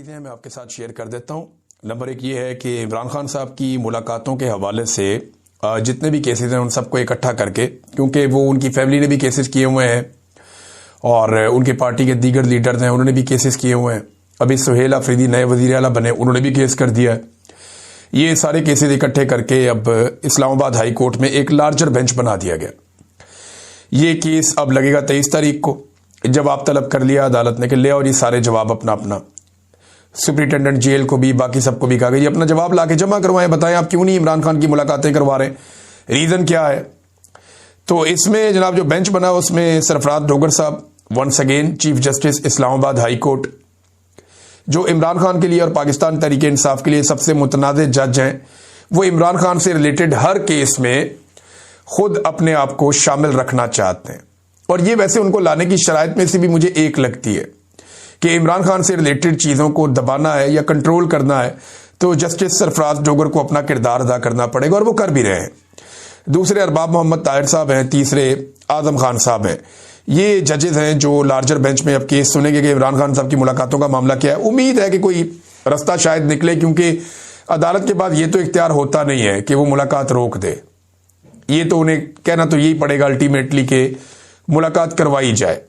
चीज़ें मैं आपके साथ शेयर कर देता हूँ। नंबर एक ये है कि इमरान खान साहब की मुलाकातों के हवाले से जितने भी केसेस हैं उन सबको इकट्ठा करके, क्योंकि वो उनकी फैमिली ने भी केसेस किए हुए हैं और उनकी पार्टी के दीगर लीडर्स हैं उन्होंने भी केसेस किए हुए हैं। अभी सुहेल अफरीदी नए वज़ीर आला बने, उन्होंने भी केस कर दिया है। ये सारे केसेस इकट्ठे करके अब इस्लामाबाद हाई कोर्ट में एक लार्जर बेंच बना दिया गया। ये केस अब लगेगा 23 तारीख को। जवाब तलब कर लिया अदालत ने कि ले और ये सारे जवाब अपना अपना, सुप्रिंटेंडेंट जेल को भी बाकी सबको भी कहा गया ये अपना जवाब लाके जमा करवाएं, बताएं आप क्यों नहीं इमरान खान की मुलाकातें करवा रहे हैं, रीजन क्या है। तो इसमें जनाब जो बेंच बना उसमें सरफराज डोगर साहब, once again chief justice Islamabad high court, जो इमरान खान के लिए और पाकिस्तान तहरीक इंसाफ के लिए सबसे मुतनाज़ जज हैं, वो इमरान खान से रिलेटेड हर केस में खुद अपने आप को शामिल रखना चाहते हैं। और ये वैसे उनको लाने की शराइत में से भी मुझे एक लगती है कि इमरान खान से रिलेटेड चीज़ों को दबाना है या कंट्रोल करना है तो जस्टिस सरफराज डोगर को अपना किरदार अदा करना पड़ेगा, और वो कर भी रहे हैं। दूसरे अरबाब मोहम्मद ताहिर साहब हैं, तीसरे आजम खान साहब हैं। ये जजेस हैं जो लार्जर बेंच में अब केस सुनेंगे कि इमरान खान साहब की मुलाकातों का मामला क्या है। उम्मीद है कि कोई रास्ता शायद निकले, क्योंकि अदालत के बाद ये तो इख्तियार होता नहीं है कि वो मुलाकात रोक दे। ये तो उन्हें कहना तो यही पड़ेगा अल्टीमेटली कि मुलाकात करवाई जाए।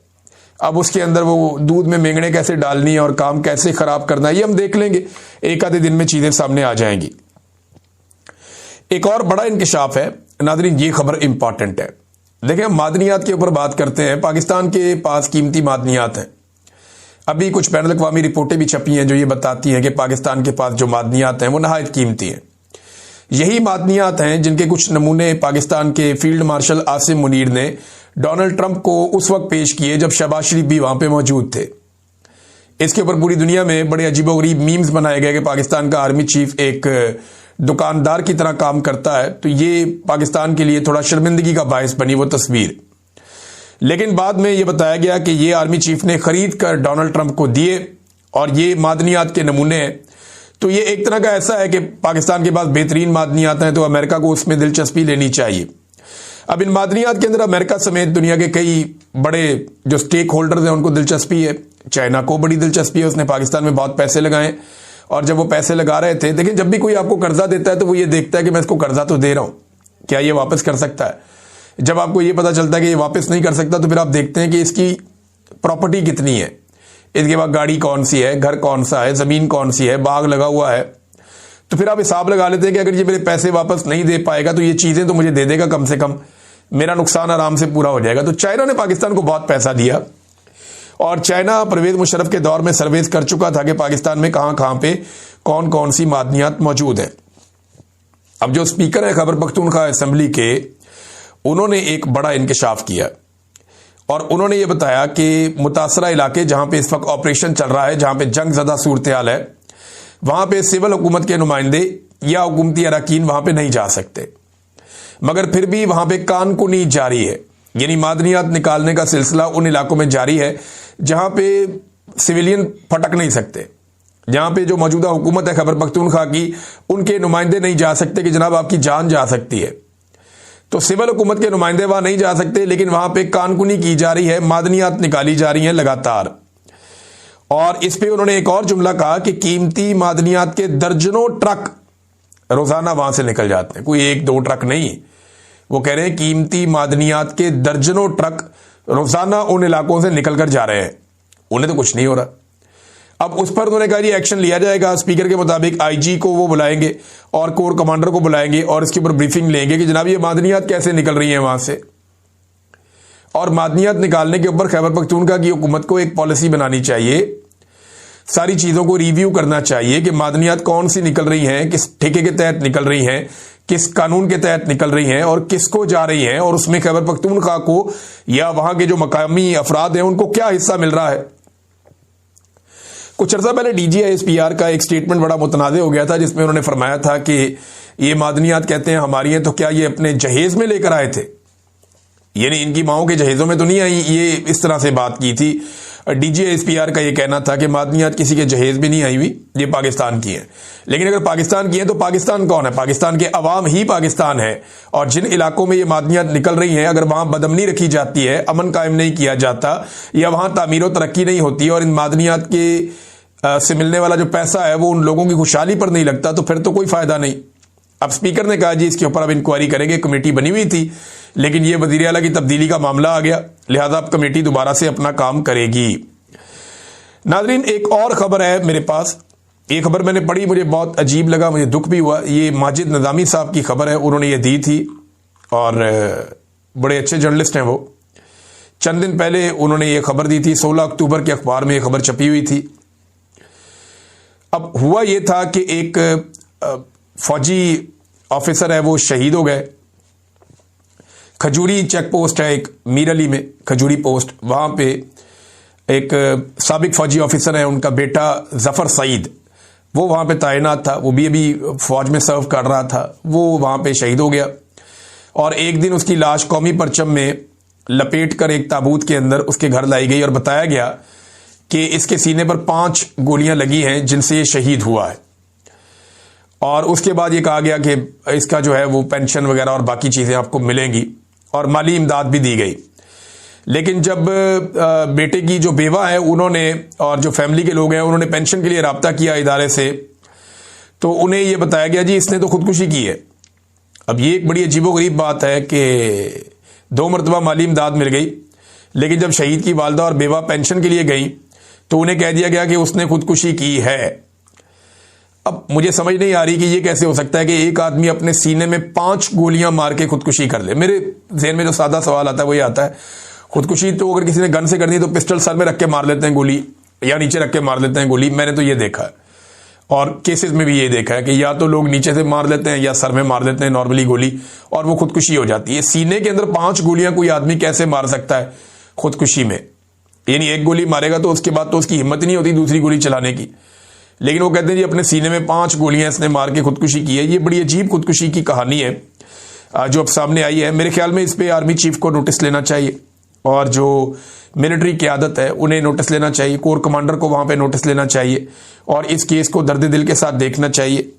अब उसके अंदर वो दूध में मेंगड़े कैसे डालनी है और काम कैसे खराब करना है ये हम देख लेंगे, एक आधे दिन में चीजें सामने आ जाएंगी। एक और बड़ा इंकशाफ है नाज़रीन, ये खबर इंपॉर्टेंट है। देखिए हम मादनियात के ऊपर बात करते हैं, पाकिस्तान के पास कीमती मादनियात हैं। अभी कुछ बैनुल अक़वामी रिपोर्टें भी छपी हैं जो ये बताती हैं कि पाकिस्तान के पास जो मादनियात हैं वो नहायत कीमती हैं। यही मादनियात हैं जिनके कुछ नमूने पाकिस्तान के फील्ड मार्शल आसिम मुनीर ने डोनाल्ड ट्रंप को उस वक्त पेश किए जब शहबाज शरीफ भी वहां पे मौजूद थे। इसके ऊपर पूरी दुनिया में बड़े अजीबोगरीब मीम्स बनाए गए कि पाकिस्तान का आर्मी चीफ एक दुकानदार की तरह काम करता है। तो ये पाकिस्तान के लिए थोड़ा शर्मिंदगी का बायस बनी वो तस्वीर। लेकिन बाद में ये बताया गया कि ये आर्मी चीफ ने खरीद कर डोनाल्ड ट्रंप को दिए और ये मादनियात के नमूने हैं। तो ये एक तरह का ऐसा है कि पाकिस्तान के पास बेहतरीन मादनियात हैं तो अमेरिका को उसमें दिलचस्पी लेनी चाहिए। अब इन मादनियात के अंदर अमेरिका समेत दुनिया के कई बड़े जो स्टेक होल्डर्स हैं उनको दिलचस्पी है। चाइना को बड़ी दिलचस्पी है, उसने पाकिस्तान में बहुत पैसे लगाए और जब वो पैसे लगा रहे थे, देखिए जब भी कोई आपको कर्जा देता है तो वो ये देखता है कि मैं इसको कर्जा तो दे रहा हूं, क्या ये वापस कर सकता है। जब आपको ये पता चलता है कि ये वापस नहीं कर सकता तो फिर आप देखते हैं कि इसकी प्रॉपर्टी कितनी है, इसके बाद गाड़ी कौन सी है, घर कौन सा है, जमीन कौन सी है, बाग लगा हुआ है। तो फिर आप हिसाब लगा लेते हैं कि अगर ये मेरे पैसे वापस नहीं दे पाएगा तो ये चीजें तो मुझे दे देगा, कम से कम मेरा नुकसान आराम से पूरा हो जाएगा। तो चाइना ने पाकिस्तान को बहुत पैसा दिया और चाइना परवेज मुशर्रफ के दौर में सर्वेस कर चुका था कि पाकिस्तान में कहां कहां पे कौन कौन सी मादनियात मौजूद है। अब जो स्पीकर है खैबर पख्तूनख्वा असेंबली के, उन्होंने एक बड़ा इंकशाफ किया और उन्होंने ये बताया कि मुतासरा इलाके जहां पे इस वक्त ऑपरेशन चल रहा है, जहां पे जंग ज़दा सूरत हाल है, वहां पे सिविल हुकूमत के नुमाइंदे या हुकूमती अरकान वहां पे नहीं जा सकते, मगर फिर भी वहां पे कानकुनी जारी है। यानी मादनियात निकालने का सिलसिला उन इलाकों में जारी है जहां पे सिविलियन फटक नहीं सकते, जहां पे जो मौजूदा हुकूमत है खैबर पख्तूनख्वा की, उनके नुमाइंदे नहीं जा सकते कि जनाब आपकी जान जा सकती है। तो सिविल हुकूमत के नुमाइंदे वहां नहीं जा सकते, लेकिन वहां पे कानकुनी की जा रही है, मादनियात निकाली जा रही हैं लगातार। और इस पे उन्होंने एक और जुमला कहा कि कीमती मादनियात के दर्जनों ट्रक रोजाना वहां से निकल जाते हैं, कोई एक दो ट्रक नहीं। वो कह रहे हैं कीमती मादनियात के दर्जनों ट्रक रोजाना उन इलाकों से निकल कर जा रहे हैं, उन्हें तो कुछ नहीं हो रहा। अब उस पर उन्होंने कहा ये एक्शन लिया जाएगा। स्पीकर के मुताबिक आईजी को वो बुलाएंगे और कोर कमांडर को बुलाएंगे और इसके ऊपर ब्रीफिंग लेंगे कि जनाब ये मादनियात कैसे निकल रही हैं वहां से। और मादनियात निकालने के ऊपर खैबर पख्तूनख्वा की हुकूमत को एक पॉलिसी बनानी चाहिए, सारी चीजों को रिव्यू करना चाहिए कि मादनियात कौन सी निकल रही हैं, किस ठेके के तहत निकल रही हैं, किस कानून के तहत निकल रही हैं और किसको जा रही हैं, और उसमें खैबर पख्तूनख्वा को या वहां के जो मकामी अफराद हैं उनको क्या हिस्सा मिल रहा है। कुछ अर्सा पहले DGISPR का एक स्टेटमेंट बड़ा मुतनाज़ हो गया था जिसमें उन्होंने फरमाया था कि ये मादनियात कहते हैं हमारी हैं, तो क्या ये अपने जहेज में लेकर आए थे, यानी इनकी माओं के जहेजों में तो नहीं आई। ये इस तरह से बात की थी। DGISPR का ये कहना था कि मादनियात किसी के जहेज में नहीं आई हुई, ये पाकिस्तान की है। लेकिन अगर पाकिस्तान की है तो पाकिस्तान कौन है? पाकिस्तान के अवाम ही पाकिस्तान है। और जिन इलाकों में ये मादनियात निकल रही हैं, अगर वहां बदअमनी रखी जाती है, अमन कायम नहीं किया जाता या वहां तामीर व तरक्की नहीं होती और इन मादनियात के से मिलने वाला जो पैसा है वो उन लोगों की खुशहाली पर नहीं लगता, तो फिर तो कोई फायदा नहीं। अब स्पीकर ने कहा जी इसके ऊपर अब इंक्वायरी करेंगे, कमेटी बनी हुई थी, लेकिन ये वजीर आला की तब्दीली का मामला आ गया, लिहाजा अब कमेटी दोबारा से अपना काम करेगी। नाजरीन, एक और खबर है मेरे पास। ये खबर मैंने पढ़ी, मुझे बहुत अजीब लगा, मुझे दुख भी हुआ। ये माजिद निजामी साहब की खबर है, उन्होंने ये दी थी और बड़े अच्छे जर्नलिस्ट हैं वो। चंद दिन पहले उन्होंने ये खबर दी थी, 16 अक्टूबर के अखबार में ये खबर छपी हुई थी। अब हुआ ये था कि एक फौजी ऑफिसर है वो शहीद हो गए। खजूरी चेक पोस्ट है एक मीर अली में, खजूरी पोस्ट, वहां पे एक साबिक फौजी ऑफिसर है, उनका बेटा जफर सईद, वो वहां पे तैनात था, वो भी अभी फौज में सर्व कर रहा था, वो वहां पे शहीद हो गया। और एक दिन उसकी लाश कौमी परचम में लपेट कर एक ताबूत के अंदर उसके घर लाई गई और बताया गया कि इसके सीने पर 5 गोलियां लगी हैं जिनसे ये शहीद हुआ है। और उसके बाद ये कहा गया कि इसका जो है वो पेंशन वगैरह और बाकी चीजें आपको मिलेंगी और माली इमदाद भी दी गई। लेकिन जब बेटे की जो बेवा है उन्होंने और जो फैमिली के लोग हैं उन्होंने पेंशन के लिए राब्ता किया इदारे से, तो उन्हें यह बताया गया जी इसने तो खुदकुशी की है। अब ये एक बड़ी अजीबोगरीब बात है कि 2 मरतबा माली इमदाद मिल गई, लेकिन जब शहीद की वालदा और बेवा पेंशन के लिए गई तो उन्हें कह दिया गया कि उसने खुदकुशी की है। अब मुझे समझ नहीं आ रही कि ये कैसे हो सकता है कि एक आदमी अपने सीने में 5 गोलियां मार के खुदकुशी कर ले। मेरे ज़हन में जो सादा सवाल आता है वो ये आता है, खुदकुशी तो अगर किसी ने गन से करनी है तो पिस्टल सर में रख के मार लेते हैं गोली, या नीचे रख के मार लेते हैं गोली। मैंने तो ये देखा है और केसेस में भी ये देखा है कि या तो लोग नीचे से मार लेते हैं या सर में मार लेते हैं नॉर्मली गोली, और वो खुदकुशी हो जाती है। सीने के अंदर 5 गोलियां कोई आदमी कैसे मार सकता है खुदकुशी में? यानी एक गोली मारेगा तो उसके बाद तो उसकी हिम्मत ही नहीं होती दूसरी गोली चलाने की, लेकिन वो कहते हैं जी अपने सीने में 5 गोलियां इसने मार के खुदकुशी की है। ये बड़ी अजीब खुदकुशी की कहानी है जो अब सामने आई है। मेरे ख्याल में इस पे आर्मी चीफ को नोटिस लेना चाहिए और जो मिलिट्री क़यादत है उन्हें नोटिस लेना चाहिए, कोर कमांडर को वहां पे नोटिस लेना चाहिए और इस केस को दर्द दिल के साथ देखना चाहिए।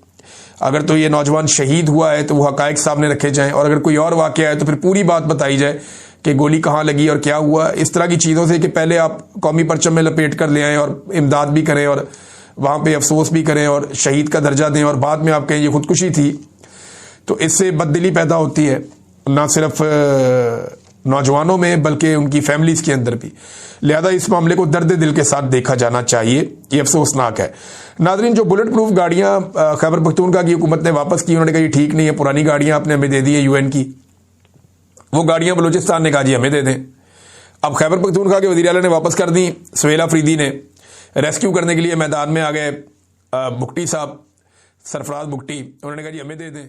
अगर तो ये नौजवान शहीद हुआ है तो वो हकायक सामने रखे जाएं, और अगर कोई और वाकया है तो फिर पूरी बात बताई जाए कि गोली कहाँ लगी और क्या हुआ। इस तरह की चीज़ों से कि पहले आप कौमी परचम में लपेट कर ले आएँ और इमदाद भी करें और वहां पे अफसोस भी करें और शहीद का दर्जा दें और बाद में आप कहें ये खुदकुशी थी, तो इससे बददिली पैदा होती है ना सिर्फ नौजवानों में बल्कि उनकी फैमिलीज के अंदर भी। लिहाजा इस मामले को दर्द दिल के साथ देखा जाना चाहिए, ये अफसोसनाक है। नाजरीन, जो बुलेट प्रूफ गाड़ियां खैबर पख्तूनख्वा की हुकूमत ने वापस की, उन्होंने कहा ये ठीक नहीं है, पुरानी गाड़ियां आपने हमें दे दी है यूएन की, वो गाड़ियां बलूचिस्तान ने कहा जी हमें दे दें। अब खैबर पख्तूनख्वा के वज़ीर आला ने वापस कर दी। सुहेल अफरीदी ने रेस्क्यू करने के लिए मैदान में आ गए बुगटी साहब, सरफराज बुगटी, उन्होंने कहा जी हमें दे दें।